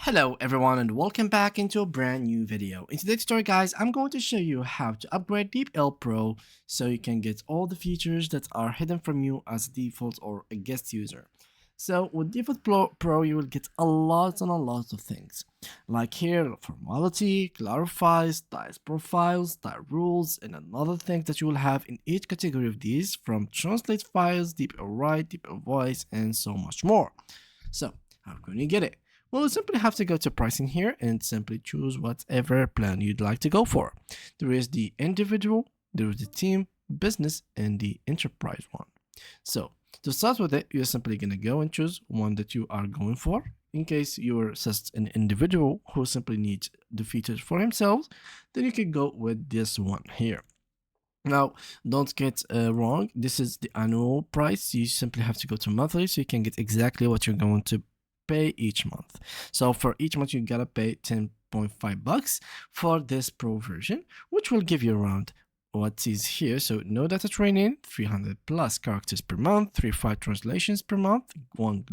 Hello everyone and welcome back into a brand new video. In today's tutorial guys, I'm going to show you how to upgrade DeepL Pro so you can get all the features that are hidden from you as a default or a guest user. So with Pro you will get a lot of things. Like here, formality, clarifies, styles profiles, style rules, and another thing that you will have in each category of these from translate files, DeepL write, DeepL voice, and so much more. So how can you get it? Well, you simply have to go to pricing here and simply choose whatever plan you'd like to go for. There is the individual, there is the team, business, and the enterprise one. So to start with it, you're simply going to go and choose one that you are going for. In case you're just an individual who simply needs the features for himself, then you can go with this one here. Now, don't get wrong, this is the annual price. You simply have to go to monthly so you can get exactly what you're going to pay each month. So for each month you gotta pay 10.5 bucks for this pro version, which will give you around what is here. So no data training, 300 plus characters per month, 3-5 translations per month, 1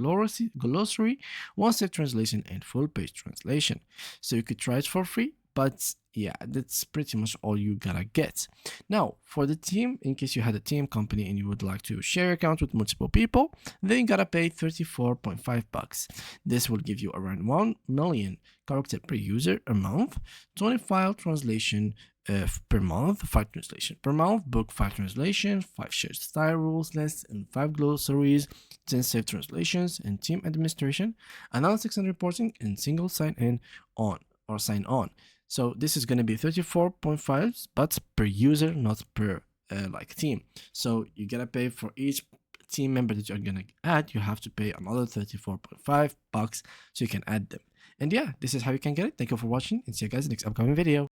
glossary, 1 set translation, and full page translation. So you could try it for free, but yeah, that's pretty much all you gotta get. Now, for the team, in case you had a team company and you would like to share your account with multiple people, then you gotta pay 34.5 bucks. This will give you around 1 million character per user a month, 25 translation per month, 5 translation per month, book 5 translation, 5 shared style rules lists, and 5 glossaries, 10 saved translations, and team administration, analytics and reporting, and single sign on. So this is going to be 34.5 but per user, not per team. So you gotta pay for each team member that you're gonna add. You have to pay another 34.5 bucks so you can add them. And yeah, this is how you can get it. Thank you for watching and see you guys in the next upcoming video.